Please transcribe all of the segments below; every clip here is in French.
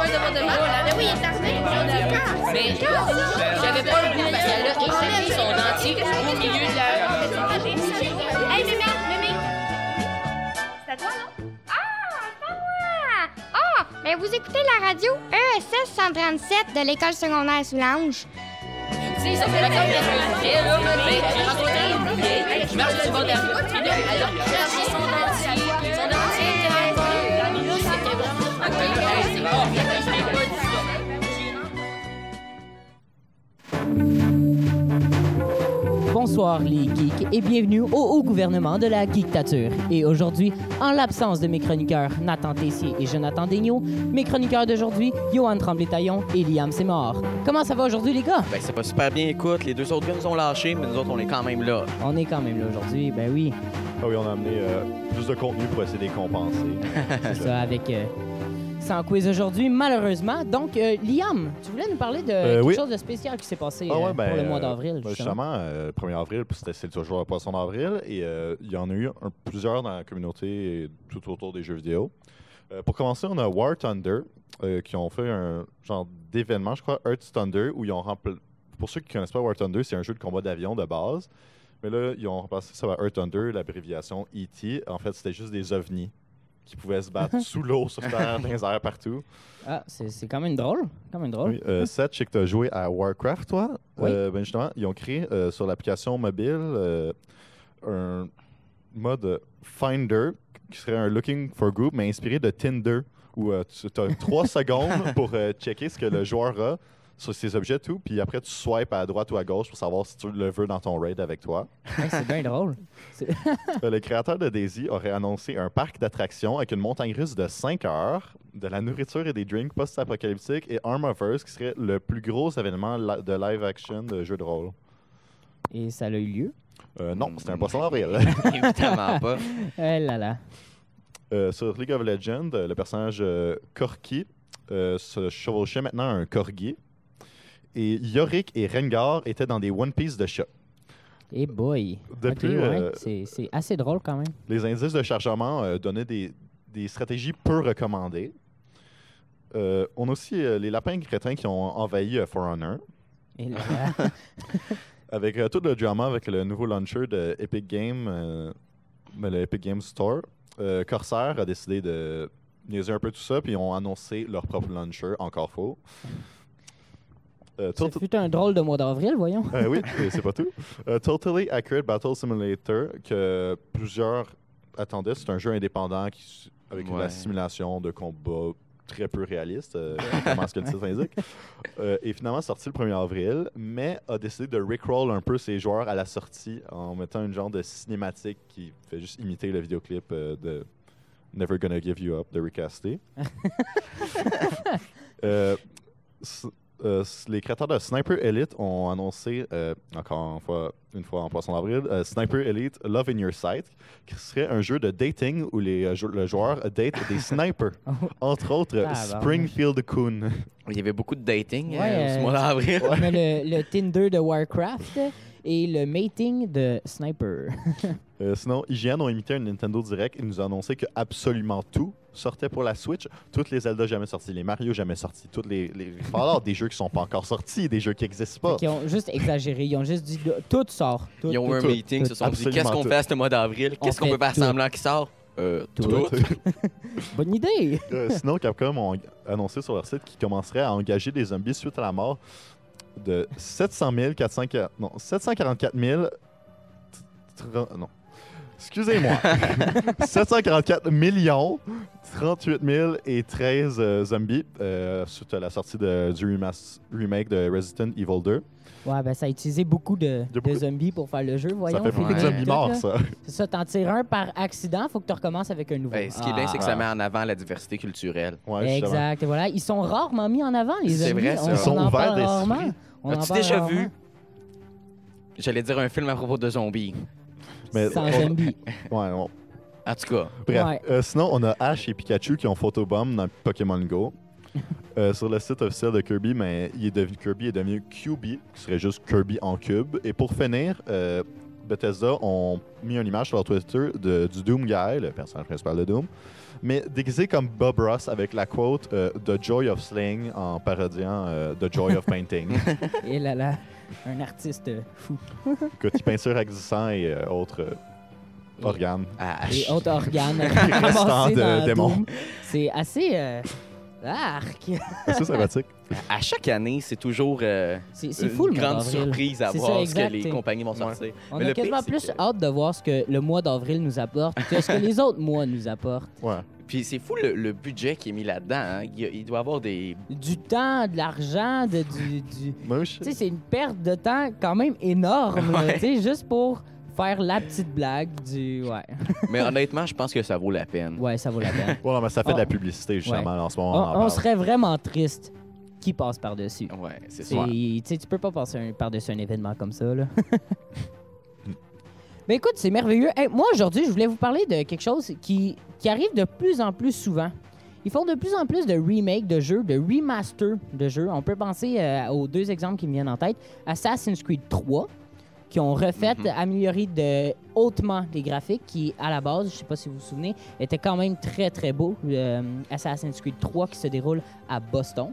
de Voldemort. Mais oui, il est arrivé. Mais j'avais pas le goût parce qu'elle a échappé son dentier au milieu de la... Hey, Mémé! C'est à toi, non? Mais vous écoutez la radio ESS 137 de l'école secondaire Soulanges. Tu sais, ça fait longtemps que je fais, là. J'ai rencontré une vieille, je marche sur le bord de la route, puis là, elle a cherché son dentier était bon. C'était vraiment pas bien. C'est bon, je l'ai pas dit ça. Bonsoir les geeks et bienvenue au haut gouvernement de la geektature. Et aujourd'hui, en l'absence de mes chroniqueurs Nathan Tessier et Jonathan Daigneault, mes chroniqueurs d'aujourd'hui, Johan Tremblay-Taillon et Liam Sémard. Comment ça va aujourd'hui les gars? Ben ça va super bien, écoute, les deux autres gars nous ont lâchés, mais nous autres on est quand même là. On est quand même là aujourd'hui, ben oui. Ah oui, on a amené plus de contenu pour essayer de les compenser. C'est ça, avec... sans quiz aujourd'hui, malheureusement. Donc, Liam, tu voulais nous parler de quelque chose de spécial qui s'est passé pour le mois d'avril, justement. Le 1er avril, c'est toujours le poisson d'avril, et il y en a eu plusieurs dans la communauté et tout autour des jeux vidéo. Pour commencer, on a War Thunder, qui ont fait un genre d'événement, je crois, Earth Thunder, où ils ont remplacé... Pour ceux qui ne connaissent pas War Thunder, c'est un jeu de combat d'avion de base, mais là, ils ont remplacé ça par Earth Thunder, l'abréviation E.T. En fait, c'était juste des ovnis qui pouvaient se battre sous l'eau, sur terre, dans les airs, partout. Ah, c'est quand même drôle. Oui, Seth, je sais que tu as joué à Warcraft, toi. Oui. Ben justement, ils ont créé sur l'application mobile un mode Finder qui serait un Looking for Group, mais inspiré de Tinder, où tu as 3 secondes pour checker ce que le joueur a sur ses objets, tout, puis après tu swipes à droite ou à gauche pour savoir si tu le veux dans ton raid avec toi. Ouais, c'est bien drôle. Le créateur de Daisy aurait annoncé un parc d'attractions avec une montagne russe de 5 heures, de la nourriture et des drinks post-apocalyptiques et Armorverse qui serait le plus gros événement de live-action de jeu de rôle. Et ça a eu lieu? Non, c'était un poisson d'avril. Évidemment pas. Eh là là. Sur League of Legends, le personnage Corki se chevauchait maintenant un corgi. Et Yorick et Rengar étaient dans des One Piece de chat. Eh boy! Depuis, c'est assez drôle quand même. Les indices de chargement donnaient des stratégies peu recommandées. On a aussi les lapins crétins qui ont envahi For Honor. Et là, Avec tout le drama avec le nouveau launcher de Epic Games, le Epic Games Store, Corsair a décidé de niaiser un peu tout ça, puis ils ont annoncé leur propre launcher, encore faux. ça fut un drôle de mois d'avril, voyons. Oui, c'est pas tout. Totally Accurate Battle Simulator, que plusieurs attendaient. C'est un jeu indépendant avec la simulation de combat très peu réaliste, comment ce que le titre indique. Est finalement sorti le 1er avril, mais a décidé de rickroll un peu ses joueurs à la sortie en mettant une genre de cinématique qui fait juste imiter le vidéoclip de Never Gonna Give You Up de Rick Astley. Les créateurs de Sniper Elite ont annoncé, encore une fois en poisson d'avril, Sniper Elite Love in Your Sight, qui serait un jeu de dating où le joueur date des snipers. Entre autres, Springfield Coon. Il y avait beaucoup de dating ce mois d'avril. On a le Tinder de Warcraft et le mating de Sniper. Sinon, IGN ont imité un Nintendo Direct et nous ont annoncé que absolument tout sortait pour la Switch. Toutes les Zelda jamais sorties, les Mario jamais sortis, toutes les Fallout, des jeux qui sont pas encore sortis, des jeux qui n'existent pas. Ils ont juste exagéré, ils ont juste dit tout sort. Ils ont eu un meeting, se sont dit qu'est-ce qu'on fait à ce mois d'avril, qu'est-ce qu'on peut faire semblant qui sort. Tout. Bonne idée. Sinon, Capcom ont annoncé sur leur site qu'ils commenceraient à engager des zombies suite à la mort de 744 000... Non. Excusez-moi. 744 millions, 38 013 zombies suite à la sortie du remake de Resident Evil 2. Ouais, ben ça a utilisé beaucoup de zombies pour faire le jeu, voyons. Ça fait beaucoup de zombies morts, ça. C'est ça, t'en tires un par accident, faut que tu recommences avec un nouveau. Ben, ce qui est bien, c'est que ça met en avant la diversité culturelle. Ouais, exact, et voilà. Ils sont rarement mis en avant, les zombies. C'est vrai, ça. Ils sont ouverts d'esprit. As-tu déjà vu? J'allais dire un film à propos de zombies. Mais sans zombies. Ouais, bon. En tout cas. Bref. Sinon, on a Ash et Pikachu qui ont photobomb dans Pokémon Go. Sur le site officiel de Kirby, mais Kirby est devenu QB, qui serait juste Kirby en cube. Et pour finir, Bethesda ont mis une image sur leur Twitter du Doom Guy, le personnage principal de Doom, mais déguisé comme Bob Ross avec la quote The Joy of Slaying en parodiant The Joy of Painting. Et là, un artiste fou. Écoute, il peint sur avec du sang et autres organes. Et autres organes Restant ramassés dans de démons. Doom. C'est assez... arc! C'est sympathique. À chaque année, c'est toujours C'est une fou le mois grande d'avril. surprise à C'est voir ça, ce exact, que les t'sais. compagnies vont sortir. On Mais a le pire, quasiment c'est plus que- hâte de voir ce que le mois d'avril nous apporte que ce que les autres mois nous apportent. Ouais. Puis c'est fou le budget qui est mis là-dedans. Hein. Il doit y avoir des... Du temps, de l'argent, du... Moi, je Tu sais, c'est une perte de temps quand même énorme, là, Ouais. tu sais, juste pour faire la petite blague du... Ouais, Mais honnêtement, je pense que ça vaut la peine. ouais, ça vaut la peine. Ouais, non, mais ça fait de la Oh. publicité, justement, Ouais. en ce moment. On en On parle. serait vraiment triste qui passe par-dessus. Ouais, c'est C'est- ça. Tu sais, tu peux pas passer par-dessus un événement comme ça, là. Ben écoute, c'est merveilleux. Hey, moi, aujourd'hui, je voulais vous parler de quelque chose qui arrive de plus en plus souvent. Ils font de plus en plus de remakes de jeux, de remaster de jeux. On peut penser aux deux exemples qui me viennent en tête. Assassin's Creed 3, qui ont refait, amélioré hautement les graphiques, qui, à la base, je sais pas si vous vous souvenez, était quand même très, très beau. Assassin's Creed 3 qui se déroule à Boston.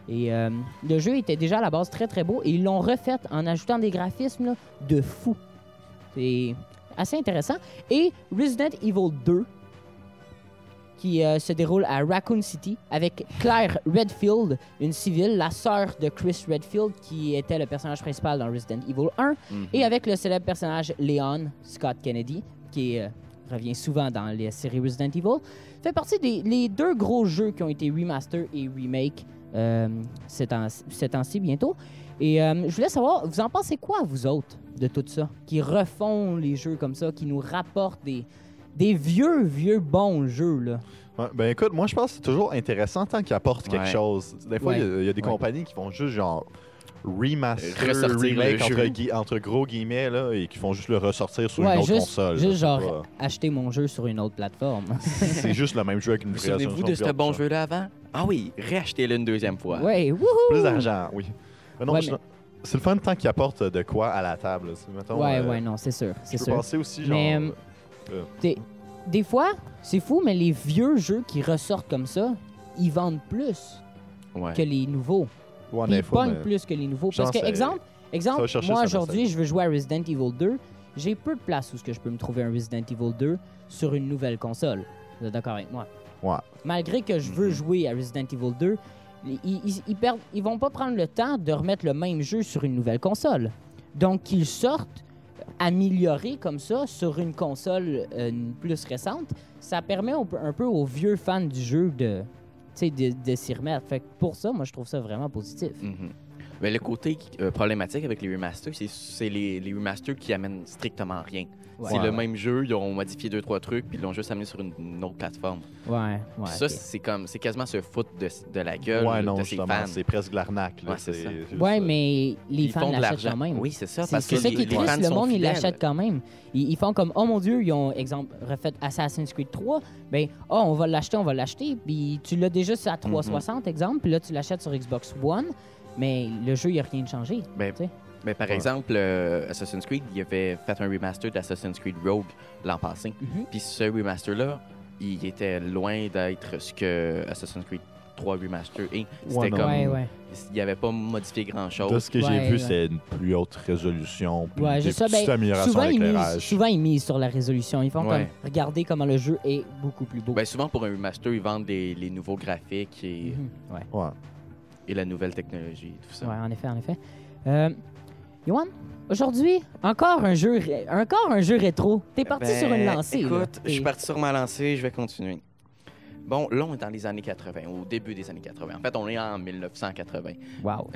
Et le jeu était déjà à la base très, très beau. Et ils l'ont refait en ajoutant des graphismes là, de fou. C'est assez intéressant. Et Resident Evil 2, qui se déroule à Raccoon City, avec Claire Redfield, une civile, la sœur de Chris Redfield, qui était le personnage principal dans Resident Evil 1, et avec le célèbre personnage Leon Scott Kennedy, qui revient souvent dans les séries Resident Evil, fait partie des deux gros jeux qui ont été remaster et remake ces temps-ci bientôt. Et je voulais savoir, vous en pensez quoi, vous autres, de tout ça, qui refont les jeux comme ça, qui nous rapportent des vieux bons jeux, là. Ouais, ben écoute, moi je pense que c'est toujours intéressant tant qu'ils apportent quelque Ouais. chose. Des fois, Ouais. il y a des Ouais. compagnies qui font juste genre remaster, Ressortir remake le jeu. entre gros guillemets, là, et qui font juste le ressortir sur Ouais, une autre juste, console. juste là, genre c'est pas- acheter mon jeu sur une autre plateforme. C'est juste le même jeu avec une Vous création. souvenez-vous de ce bon jeu-là avant? Ah oui, réachetez-le une deuxième fois. Ouais, wouhou! Plus d'argent, oui. Mais non, Ouais, c'est le fun tant qu'ils apportent de quoi à la table. Mettons, Ouais, non, c'est sûr, Je c'est peux sûr. penser aussi, genre... Mais, des fois, c'est fou, mais les vieux jeux qui ressortent comme ça, ils vendent plus Ouais. que les nouveaux. ouais, Puis des ils fois, pognent mais- plus que les nouveaux. Genre, Parce que, c'est- exemple, ça va chercher moi ça, aujourd'hui, ça. je veux jouer à Resident Evil 2. J'ai peu de place où je peux me trouver un Resident Evil 2 sur une nouvelle console. Vous êtes d'accord avec moi? Ouais. Malgré que je veux jouer à Resident Evil 2, ils vont pas prendre le temps de remettre le même jeu sur une nouvelle console. Donc, qu'ils sortent améliorés comme ça sur une console plus récente, ça permet un peu aux vieux fans du jeu de s'y remettre. Fait que pour ça, moi, je trouve ça vraiment positif. Mhm. Mais le côté problématique avec les remasters, c'est les remasters qui amènent strictement rien. Ouais. C'est Ouais. le même jeu, ils ont modifié 2-3 trucs, puis ils l'ont juste amené sur une autre plateforme. Ouais, Puis ça, ok. c'est quasiment se foutre de la gueule Ouais, non, de ses justement, fans. c'est presque de l'arnaque. là, Ouais, c'est ça. juste, Ouais, mais les Ils fans font de l'achètent l'argent. quand même. Oui, c'est ça. C'est Parce que ça qui est les fans triste, le sont monde, ils fidèles. l'achètent quand même. Ils font comme, oh mon Dieu, ils ont, exemple, refait Assassin's Creed 3. Ben, oh, on va l'acheter. Puis tu l'as déjà sur la 360, exemple. Puis là, tu l'achètes sur Xbox One. Mais le jeu, il n'y a rien de changé. Ben, tu sais. Mais par Ouais. exemple, Assassin's Creed, il avait fait un remaster d'Assassin's Creed Rogue l'an passé. Mhm. Puis ce remaster-là, il était loin d'être ce que Assassin's Creed 3 Remaster est. C'était Ouais, non. comme... Ouais. Il n'avait pas modifié De grand-chose. ce que j'ai Ouais, vu, ouais. c'est une plus haute résolution, puis Ouais, des je sais, petites ben, améliorations souvent, d'éclairage. ils misent sur la résolution. Ils font Ouais. comme, regardez comment le jeu est beaucoup plus beau. Ben, souvent, pour un remaster, ils vendent les nouveaux graphiques Mhm. Ouais. Ouais. et la nouvelle technologie et tout ça. Ouais, en effet. Yoann, aujourd'hui, encore un jeu rétro. T'es parti Ben, sur une lancée. là. Écoute, je suis parti sur ma lancée, je vais continuer. Bon, là, on est dans les années 80, au début des années 80. En fait, on est en 1980. Wow.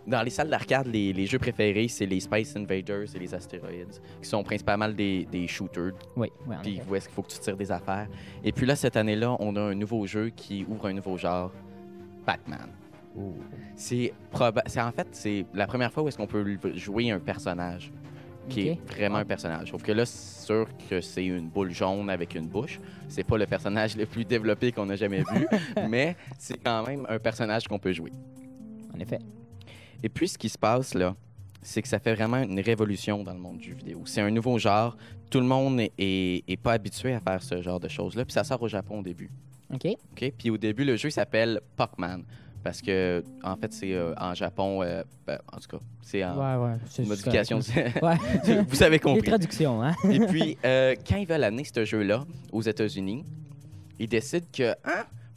Dans les salles d'arcade, les jeux préférés, c'est les Space Invaders et les Astéroïdes, qui sont principalement des shooters, Oui, en puis effet. où est-ce qu'il faut que tu tires des affaires. Et puis là, cette année-là, on a un nouveau jeu qui ouvre un nouveau genre, Pac-Man. C'est en fait, c'est la première fois où est-ce qu'on peut jouer un personnage qui Ok. est vraiment un personnage. Sauf que là, c'est sûr que c'est une boule jaune avec une bouche. C'est pas le personnage le plus développé qu'on a jamais vu, mais c'est quand même un personnage qu'on peut jouer. En effet. Et puis, ce qui se passe là, c'est que ça fait vraiment une révolution dans le monde du jeu vidéo. C'est un nouveau genre. Tout le monde est pas habitué à faire ce genre de choses-là. Puis ça sort au Japon au début. OK. OK? Puis au début, le jeu s'appelle Pac-Man. Parce que, en fait, c'est en Japon, en tout cas, c'est en Ouais. C'est modification. correct. Ouais. Vous avez Les compris. traductions, hein? Et puis, quand ils veulent amener ce jeu-là aux États-Unis, ils décident que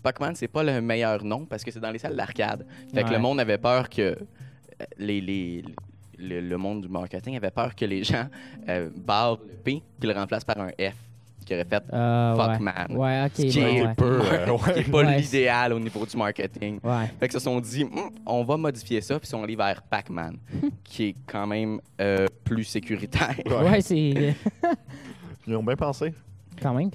Pac-Man, c'est pas le meilleur nom parce que c'est dans les salles d'arcade. Fait que Ouais. le monde avait peur que le monde du marketing avait peur que les gens barrent le P puis le remplacent par un F qui aurait fait Pac-Man. Ouais, OK. Ce qui ouais, est ouais. qui est pas Ouais. l'idéal au niveau du marketing. Ouais. Fait que se sont dit, on va modifier ça, puis ils sont allés vers Pac-Man, qui est quand même plus sécuritaire. Ouais, c'est... Ils ont bien pensé. Quand même.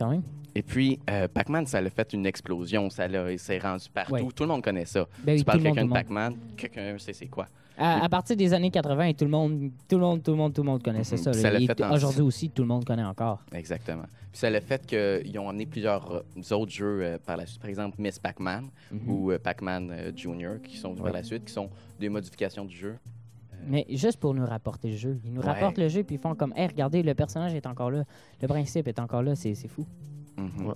Et puis, Pac-Man, ça a fait une explosion. Il s'est rendu partout. Ouais. Tout le monde connaît ça. Ben oui, Tu parles tout le monde, quelqu'un de tout le Pac-Man, quelqu'un sait c'est quoi. À partir des années 80, tout le monde connaissait ça. Puis là. ça l'a Et fait en- aujourd'hui aussi, tout le monde connaît encore. Exactement. Puis ça a le fait qu'ils ont amené plusieurs autres jeux par la suite. Par exemple, Miss Pac-Man ou Pac-Man Junior, qui sont par la suite, qui sont des modifications du jeu. Mais juste pour nous rapporter le jeu. Ils nous Ouais. rapportent le jeu, puis ils font comme, hey, regardez, le personnage est encore là. Le principe est encore là. C'est fou. Mhm. Ouais.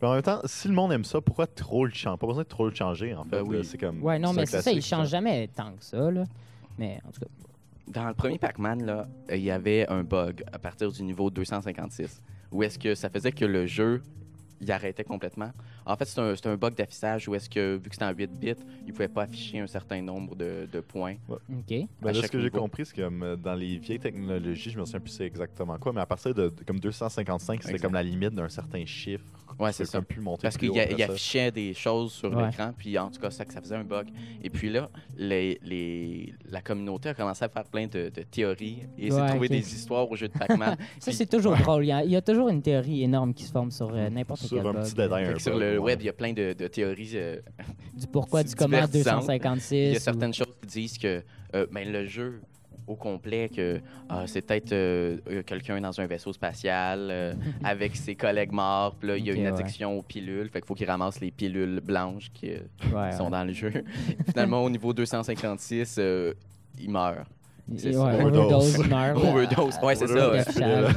Mais en même temps, si le monde aime ça, pourquoi trop le changer? Pas besoin de trop le changer, en fait. Ben oui. là. C'est comme. Ouais, non, mais un c'est ça, il classique, change jamais tant que ça, là. Mais en tout cas, Dans le premier Pac-Man, là, il y avait un bug à partir du niveau 256, où est-ce que ça faisait que le jeu, il arrêtait complètement. En fait, c'est un bug d'affichage où est-ce que, vu que c'était en 8 bits, il pouvait pas afficher un certain nombre de points. OK. Ben, à là, ce chaque que j'ai niveau. compris, c'est que dans les vieilles technologies, je me souviens plus c'est exactement quoi, mais à partir de comme 255, c'était Exact. comme la limite d'un certain chiffre. Ouais, Tu c'est peux ça. comme plus monter Parce plus qu'il haut après ça. affichait des choses sur Ouais. l'écran, puis en tout cas, ça faisait un bug. Et puis là, la communauté a commencé à faire plein de théories et essayer de Ouais, trouver ok. des histoires au jeu de Pac-Man. Ça, Puis- c'est toujours drôle. Il y a toujours une théorie énorme qui se forme sur n'importe Sur quel un bug. petit détail Fait un que sur peu, le ouais. web, il y a plein de théories. Du pourquoi, du C'est comment divertissant. 256. Il y a ou- certaines choses qui disent que ben, le jeu au complet, que c'est peut-être quelqu'un dans un vaisseau spatial avec ses collègues morts. Puis là, il y a Ok, une ouais. addiction aux pilules. Fait qu'il faut qu'il ramasse les pilules blanches qui Ouais, sont ouais. dans le jeu. Finalement, au niveau 256, il meurt. C'est ça. Ouais, Overdose. overdose, il meurt. Overdose. Ouais, c'est ça. ouais. D'affichage.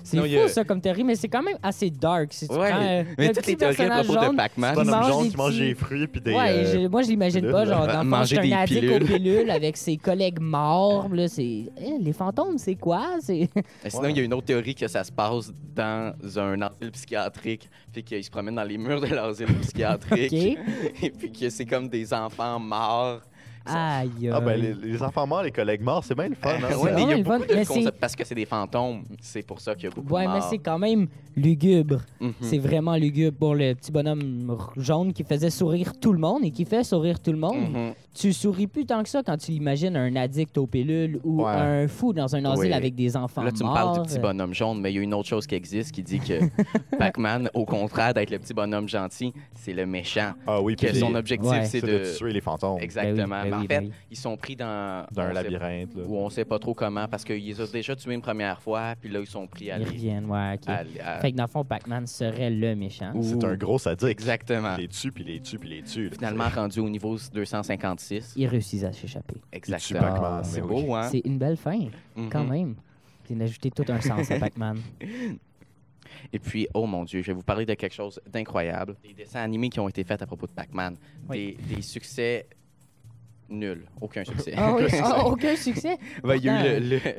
C'est Non, fou, il y a- ça, comme théorie, mais c'est quand même assez dark. Si tu Ouais, prends, mais le toutes petit les théories à personnage propos de jaune, Pac-Man, Bonhomme mange jaune des qui mange petits- des fruits puis des. Ouais, moi je l'imagine pilules. pas, genre, dans le fond, Manger c'est des un addict pilules. aux pilules avec ses collègues morts. Là, c'est... les fantômes, c'est quoi? C'est... Sinon, il y a une autre théorie que ça se passe dans un asile psychiatrique, puis qu'ils se promènent dans les murs de l'asile psychiatrique, OK. et puis que c'est comme des enfants morts. Aïe. Ah, ben, les enfants morts, les collègues morts, c'est bien le fun, hein? Ouais, mais il y Ouais, a le beaucoup fun, de mais concepts c'est- parce que c'est des fantômes. C'est pour ça qu'il y a beaucoup Ouais, de mais morts. c'est quand même lugubre. Mhm. C'est vraiment lugubre pour le petit bonhomme jaune qui faisait sourire tout le monde et qui fait sourire tout le monde. Mhm. Tu souris plus tant que ça quand tu imagines un addict aux pilules ou Ouais. un fou dans un asile Oui. avec des enfants Là, tu me morts. parles du petit bonhomme jaune, mais il y a une autre chose qui existe qui dit que Pac-Man, au contraire d'être le petit bonhomme gentil, c'est le méchant. Ah oui, puis Que son les- objectif, Ouais. c'est c'est de tuer les fantômes Exactement. Ben oui, Mais en ben fait, oui. ils sont pris dans d'un on sait- labyrinthe. Là. où on sait pas trop comment, parce qu'ils les ont déjà tués une première fois, puis là, ils sont pris à Ils les- reviennent, ouais, OK. à- Fait que dans le fond, Pac-Man serait le méchant. C'est un gros sadique. Exactement. Il les tue, puis il les tue, puis il les tue. là. Finalement, rendu au niveau 256. Ils réussissent à s'échapper. Exactement. Pac-Man, C'est mais beau, oui. hein? C'est une belle fin, Mhm. quand même. C'est d'ajouter tout un sens à Pac-Man. Et puis, oh mon Dieu, je vais vous parler de quelque chose d'incroyable. Des dessins animés qui ont été faits à propos de Pac-Man. Oui. Des succès nuls. Aucun succès. Ah oui, ah, aucun succès? Ben, il y a eu Pourtant,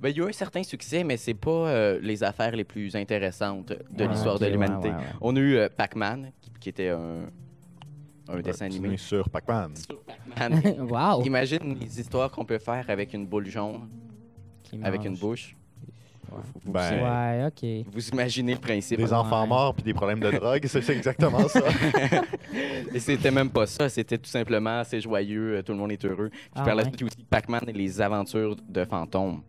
ben, il y a eu un certain succès, mais c'est pas les affaires les plus intéressantes de Ouais, l'histoire ok, de ouais, l'humanité. ouais, ouais. On a eu Pac-Man, qui était un dessin animé. Sur Pac-Man. Sur Pac-Man. Wow! Imagine les histoires qu'on peut faire avec une boule jaune, Qui avec mange. une bouche. Vous, Ben, Ouais, OK. vous imaginez le principe. Des enfants Ouais. morts puis des problèmes de drogue, c'est exactement ça. Et c'était même pas ça, c'était tout simplement c'est joyeux, tout le monde est heureux. Puis Ah par la ouais. suite aussi Pac-Man et les aventures de fantômes.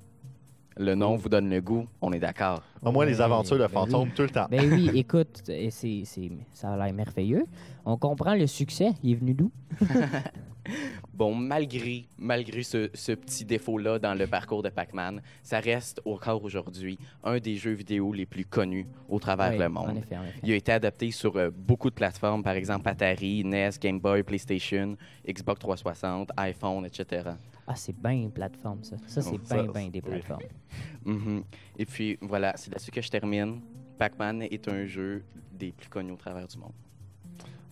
Le nom vous donne le goût, on est d'accord. Au moins, les Ben, aventures de ben fantômes oui. tout le temps. Ben oui, écoute, ça a l'air merveilleux. On comprend le succès. Il est venu d'où? Bon, malgré ce petit défaut-là dans le parcours de Pac-Man, ça reste encore aujourd'hui un des jeux vidéo les plus connus au travers Oui, le monde. En effet, en effet. Il a été adapté sur beaucoup de plateformes, par exemple Atari, NES, Game Boy, PlayStation, Xbox 360, iPhone, etc. Ah, c'est bien plateforme, ça. Ça, c'est Non, bien des oui. plateformes. Mhm. Et puis, voilà, c'est là-dessus que je termine. Pac-Man est un jeu des plus connus au travers du monde.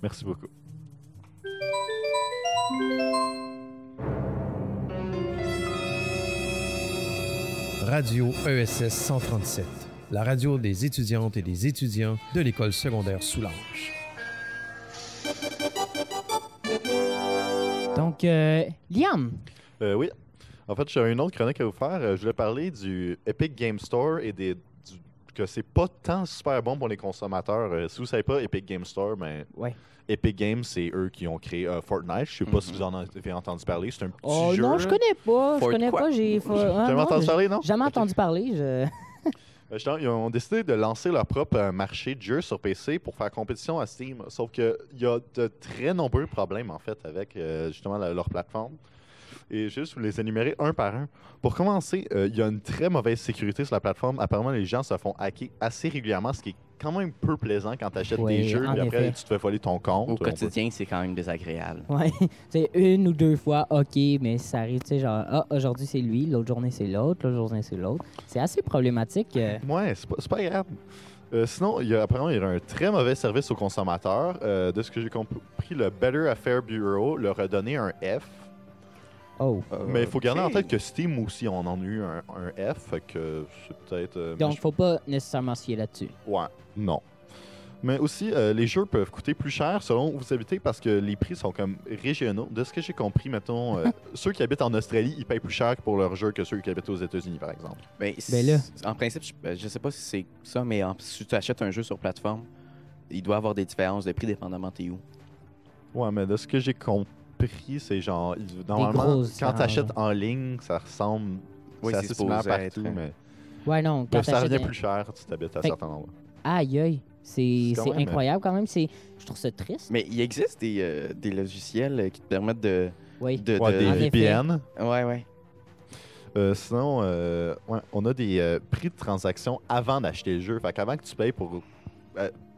Merci beaucoup. Radio ESS 137, la radio des étudiantes et des étudiants de l'école secondaire Soulanges. Donc, Liam, Oui. En fait, j'ai une autre chronique à vous faire. Je voulais parler du Epic Game Store et que c'est pas tant super bon pour les consommateurs. Si vous savez pas, Epic Game Store, ben, ouais. Epic Games, c'est eux qui ont créé Fortnite. Je sais pas si vous en avez entendu parler. C'est un petit Oh jeu. non, je connais pas. Je Fort connais quoi? pas. J'ai Jamais entendu parler, non? Jamais Ok. entendu parler. Justement, ils ont décidé de lancer leur propre marché de jeux sur PC pour faire compétition à Steam. Sauf qu'il y a de très nombreux problèmes, en fait, avec justement leur plateforme. Et je vais juste vous les énumérer un par un. Pour commencer, il y a une très mauvaise sécurité sur la plateforme. Apparemment, les gens se font hacker assez régulièrement, ce qui est quand même peu plaisant quand tu achètes Oui, des jeux en et après effet. tu te fais voler ton compte. Au On peut- quotidien, c'est quand même désagréable. Ouais. C'est une ou deux fois, OK, mais ça arrive, tu sais, genre, ah, aujourd'hui c'est lui, l'autre journée c'est l'autre, l'autre journée c'est l'autre. C'est assez problématique. Ouais, c'est pas grave. Sinon, apparemment, il y a un très mauvais service aux consommateurs. De ce que j'ai compris, le Better Affairs Bureau leur a donné un F. Oh. Mais il faut garder en Ok. tête que Steam aussi, on en a eu un F, fait que c'est peut-être... Donc, faut pas nécessairement se fier là-dessus. Ouais, non. Mais aussi, les jeux peuvent coûter plus cher selon où vous habitez parce que les prix sont comme régionaux. De ce que j'ai compris, mettons, ceux qui habitent en Australie, ils payent plus cher pour leurs jeux que ceux qui habitent aux États-Unis, par exemple. Ben, là. En principe, je sais pas si c'est ça, mais si tu achètes un jeu sur plateforme, il doit avoir des différences de prix dépendamment t'es où. Ouais, mais de ce que j'ai compris, c'est genre... Normalement, grosses quand tu achètes différences. en ligne, ça ressemble... Oui, c'est c'est assez similaire supposé partout, être, mais Ouais, non, quand ça revient t'achètes... plus cher si tu habites à Fait- certains endroits. Aïe, aïe. C'est C'est quand même- incroyable quand même. Je trouve ça triste. Mais il existe des logiciels qui te permettent de... Oui. Ouais, des En effet. VPN. Ouais, ouais. Sinon, ouais, on a des prix de transaction avant d'acheter le jeu. Fait qu'avant que tu payes pour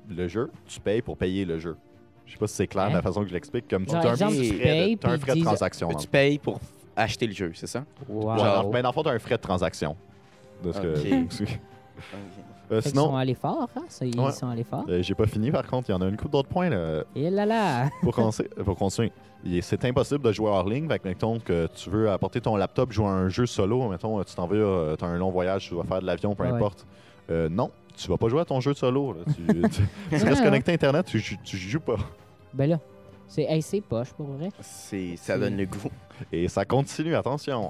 le jeu, tu payes pour payer le jeu. Je sais pas si c'est clair Hein? la façon que je l'explique. Comme tu Genre, as un exemple, petit tu frais payes, de, t'as un puis frais ils de disent- transaction. Tu payes pour acheter le jeu, c'est ça? Wow. Genre- Ben, dans le fond, tu as un frais de transaction. De ce que- Ok. Fait qu'ils sinon, sont allés fort, hein? Ça, ils Ouais. sont allés fort. j'ai pas fini par contre. Il y en a une couple d'autres points. Là. Et là là! Pour continuer, c'est impossible de jouer hors ligne. Fait que, mettons que tu veux apporter ton laptop, jouer à un jeu solo. Mettons, tu t'en vas, tu as un long voyage, tu dois faire de l'avion, peu Ouais. importe. Non, tu vas pas jouer à ton jeu solo. Là. Tu restes Ouais. connecté à Internet, tu joues pas. Ben là, c'est poche pour vrai. Ça donne le goût. Et ça continue, attention.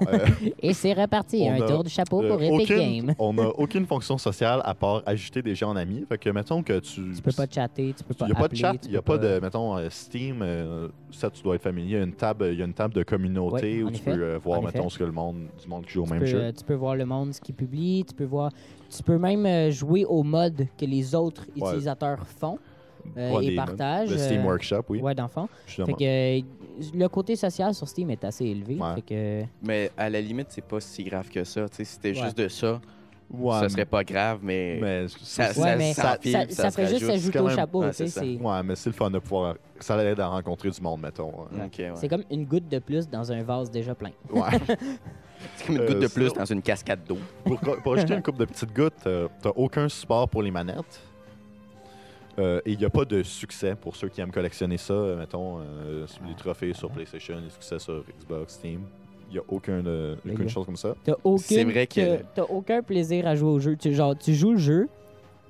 Et c'est reparti, On un a, tour du chapeau pour Epic Game. on n'a aucune fonction sociale à part ajouter des gens en amis. Fait que, mettons que tu... Tu peux pas chatter, tu peux pas Il n'y a pas de appeler, chat, tu il n'y a peux pas de, mettons, Steam, ça tu dois être familier, il y a une table de communauté Oui, où en tu effet, peux voir, en mettons, effet. ce que du monde qui joue au Tu même peux, jeu. tu peux voir le monde, ce qu'il publie, tu peux même jouer au mode que les autres utilisateurs font Ouais, et les modes. partagent. Le Steam Workshop, oui. Ouais, dans le fond. Justement. Fait que le côté social sur Steam est assez élevé. Ouais. Fait que, Mais à la limite, c'est pas si grave que ça. Tu sais, si c'était Ouais. juste de ça, Ouais, ça serait pas grave, mais... mais Ça- ouais, mais ça, s'empile, ça se ferait juste rajoute. s'ajouter quand au même- chapeau. ouais, tu sais, c'est ça. c'est Ouais, mais c'est le fun de pouvoir. Ça aide à rencontrer du monde, mettons. Ok, ouais. c'est comme une goutte de plus dans un vase déjà plein. Ouais. C'est comme une goutte de plus sinon- dans une cascade d'eau. pour ajouter une coupe de petites gouttes, t'as aucun support pour les manettes. Et il n'y a pas de succès pour ceux qui aiment collectionner ça. Mettons, les trophées sur PlayStation, les succès sur Xbox, Steam. Il n'y a aucune là. chose comme ça. C'est vrai que- T'as aucun plaisir à jouer au jeu. Tu joues le jeu,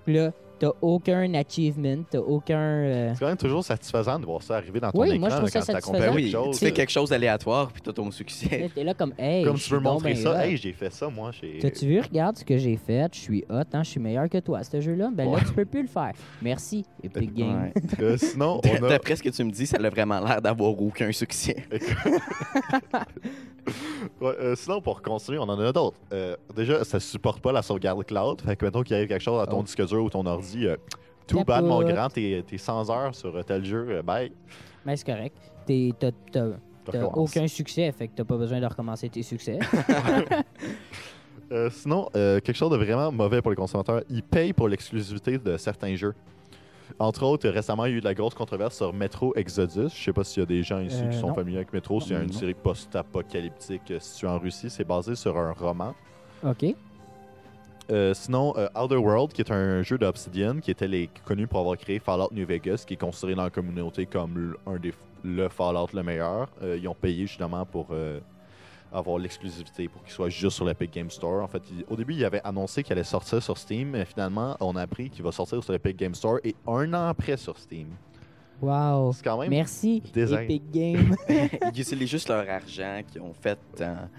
puis là, t'as aucun achievement, t'as aucun... C'est quand même toujours satisfaisant de voir ça arriver dans ton Oui, écran moi, je trouve quand ça t'accomplis satisfaisant. Ben oui, quelque chose. tu fais quelque chose d'aléatoire, puis t'as ton succès. T'es là comme, hey, Comme je tu veux suis donc montrer ben ça, hot. hey, j'ai fait ça, moi. T'as-tu vu, regarde ce que j'ai fait, je suis hot, hein, je suis meilleur que toi à ce jeu-là. Ben là, Ouais. tu peux plus le faire. Merci, Epic Game. Ouais. Sinon, on a... D'après ce que tu me dis, ça a vraiment l'air d'avoir aucun succès. Ouais, sinon, pour continuer, on en a d'autres. Déjà, ça supporte pas la sauvegarde cloud. Fait que, mettons qu'il arrive quelque chose à ton Oh. disque dur ou ton ordi, tout bad, mon Capote. grand, t'es 100 heures sur tel jeu, bye. Mais c'est correct. T'as T'as recommence. aucun succès, fait que t'as pas besoin de recommencer tes succès. Sinon, quelque chose de vraiment mauvais pour les consommateurs, ils payent pour l'exclusivité de certains jeux. Entre autres, récemment, il y a eu de la grosse controverse sur Metro Exodus. Je sais pas s'il y a des gens ici qui sont non. familiers avec Metro. C'est une Non. série post-apocalyptique située en Russie. C'est basé sur un roman. OK. Sinon, Outer World, qui est un jeu d'Obsidian, qui était connu pour avoir créé Fallout New Vegas, qui est considéré dans la communauté comme le Fallout le meilleur. Ils ont payé justement pour avoir l'exclusivité, pour qu'il soit juste sur l'Epic Game Store. En fait, au début, il avait annoncé qu'il allait sortir sur Steam, mais finalement, on a appris qu'il va sortir sur l'Epic Game Store et 1 an après sur Steam. Wow. C'est quand même... Merci, design. Epic Games. Ils utilisent juste leur argent qu'ils ont fait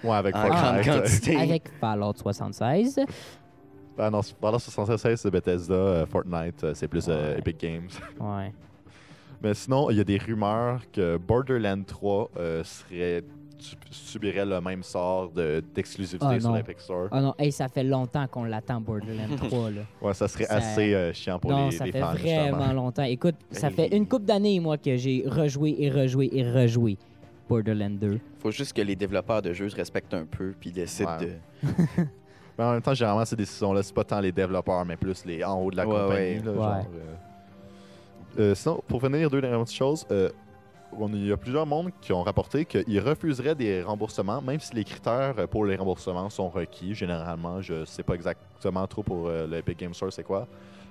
Ouais, avec en grande Fortnite. quantité. Avec Fallout 76. Ah non, Fallout 76, c'est Bethesda. Fortnite, c'est plus Ouais. Epic Games. Ouais. Mais sinon, il y a des rumeurs que Borderlands 3 subirait le même sort d'exclusivité Ah, sur non. l'Epic Store. Ah non, hey, ça fait longtemps qu'on l'attend, Borderlands 3, là. Ouais, ça serait Ça- assez chiant pour Non, les ça fait fans, vraiment justement. longtemps. Écoute, ça Hey. fait une couple d'années, moi, que j'ai rejoué Borderlands 2. Faut juste que les développeurs de jeux se respectent un peu puis décident Ouais. de. Mais en même temps, généralement, ces décisions-là, c'est pas tant les développeurs, mais plus les en haut de la Ouais, compagnie. ouais. Là, Ouais. genre, sinon, pour finir, deux dernières petites choses, il y a plusieurs mondes qui ont rapporté qu'ils refuseraient des remboursements, même si les critères pour les remboursements sont requis. Généralement, je sais pas exactement trop pour l'Epic Game Store, c'est quoi.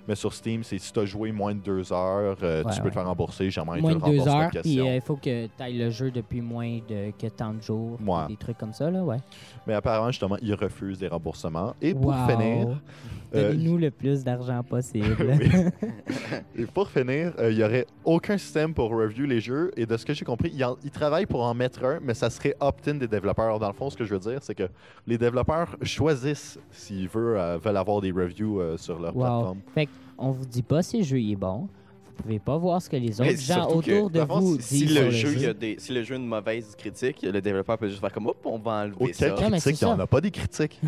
Mais sur Steam, c'est si tu as joué moins de 2 heures, Ouais, tu peux te faire rembourser. Jamais Moins de 2 heures, de puis question. il faut que tu ailles le jeu depuis moins que tant de jours. Ouais. Des trucs comme ça, là, ouais. Mais apparemment, justement, ils refusent des remboursements. Et pour Wow. finir, Donnez-nous le plus d'argent possible. Oui. Et pour finir, il n'y aurait aucun système pour review les jeux. Et de ce que j'ai compris, ils travaillent pour en mettre un, mais ça serait opt-in des développeurs. Dans le fond, ce que je veux dire, c'est que les développeurs choisissent s'ils veulent avoir des reviews sur leur Wow. plateforme. Fait qu'on vous dit pas si le jeu est bon. Vous pouvez pas voir ce que les autres Mais gens surtout que, autour de dans le fond, vous si disent sur le jeu, jeu. si le jeu a une mauvaise critique, le développeur peut juste faire comme, hop, on va enlever Aucune ça. Non, mais c'est critique, il n'y en ça. a pas des critiques.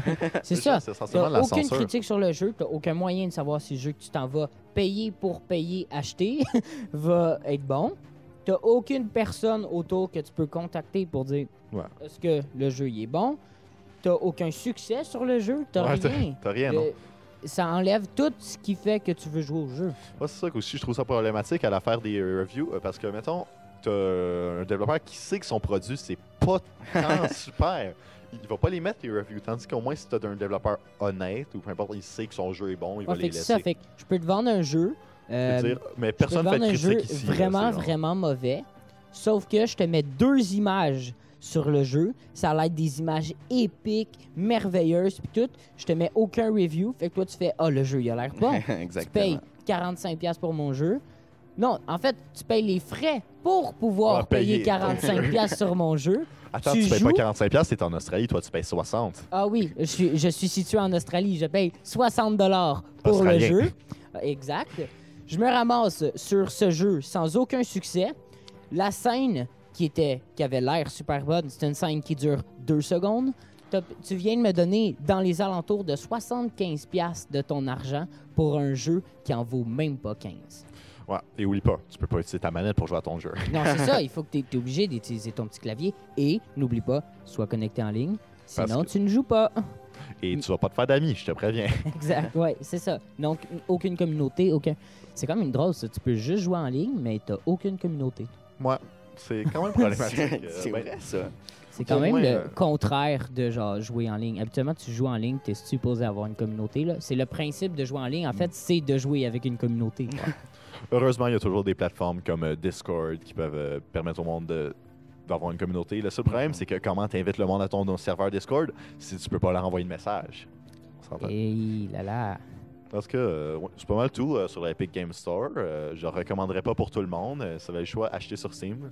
C'est ça. C'est essentiellement T'as la aucune censure. critique sur le jeu, t'as aucun moyen de savoir si le jeu que tu t'en vas payer pour payer, acheter, va être bon. T'as aucune personne autour que tu peux contacter pour dire Ouais. est-ce que le jeu il est bon. T'as aucun succès sur le jeu, t'as Ouais, rien. T'as rien, non? Ça enlève tout ce qui fait que tu veux jouer au jeu. Moi, c'est ça qu'aussi, je trouve ça problématique à la faire des reviews, parce que, mettons, t'as un développeur qui sait que son produit, c'est pas tant super. Il va pas les mettre, les reviews. Tandis qu'au moins, si t'as un développeur honnête, ou peu importe, il sait que son jeu est bon, il va Ouais, les fait que laisser. ça, fait que je peux te vendre un jeu. Dire, mais je peux te personne ne fait de vendre un jeu critique ici. là, vraiment, c'est genre- vraiment mauvais. Sauf que je te mets 2 images sur le jeu. Ça a l'air des images épiques, merveilleuses, puis tout. Je te mets aucun review. Fait que toi, tu fais « Ah, le jeu, il a l'air bon. » Tu Exactement. payes 45$ pour mon jeu. Non, en fait, tu payes les frais pour pouvoir Ouais, payer payer. 45$ sur mon jeu. Attends, Tu tu payes joues? pas 45$, t'es en Australie, toi, tu payes 60$. Ah oui, je suis situé en Australie. Je paye 60$ pour Australien. le jeu. Exact. Je me ramasse sur ce jeu sans aucun succès. La scène qui avait l'air super bonne, c'est une scène qui dure 2 secondes. Tu viens de me donner dans les alentours de 75$ de ton argent pour un jeu qui en vaut même pas 15. Ouais, et oublie pas, tu peux pas utiliser ta manette pour jouer à ton jeu. Non, c'est ça. Il faut que tu es obligé d'utiliser ton petit clavier. Et n'oublie pas, sois connecté en ligne. Parce Sinon, que- tu ne joues pas. Et tu vas pas te faire d'amis, je te préviens. Exact. Ouais, c'est ça. Donc, aucune communauté, aucun. C'est quand même drôle, ça. Tu peux juste jouer en ligne, mais t'as aucune communauté. Moi, c'est quand même problématique. C'est Ben, vrai, ça. C'est quand Au même moins, le contraire de genre jouer en ligne. Habituellement, tu joues en ligne, tu es supposé avoir une communauté. Là. C'est le principe de jouer en ligne. En fait, c'est de jouer avec une communauté. Heureusement, il y a toujours des plateformes comme Discord qui peuvent permettre au monde d'avoir une communauté. Le seul problème, c'est que comment tu invites le monde à ton serveur Discord si tu peux pas leur envoyer de message. On s'entend. Et là là. Parce que ouais, c'est pas mal tout sur l'Epic Game Store. Je le recommanderais pas pour tout le monde. Ça va être le choix acheter sur Steam.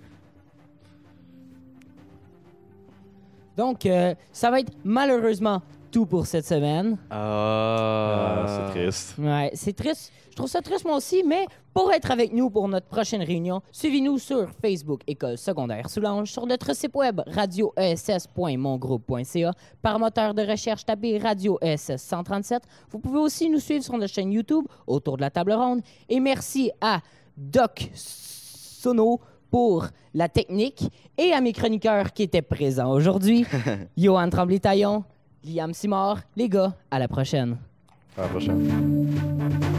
Donc, ça va être malheureusement tout pour cette semaine. C'est triste. Ouais, c'est triste. Je trouve ça triste moi aussi, mais pour être avec nous pour notre prochaine réunion, suivez-nous sur Facebook École secondaire Soulanges, sur notre site web radioess.mongroupe.ca, par moteur de recherche tapez Radio ESS 137. Vous pouvez aussi nous suivre sur notre chaîne YouTube Autour de la table ronde. Et merci à Doc Sono pour la technique et à mes chroniqueurs qui étaient présents aujourd'hui, Johan Tremblay-Taillon, Liam Simard. Les gars, à la prochaine. À la prochaine.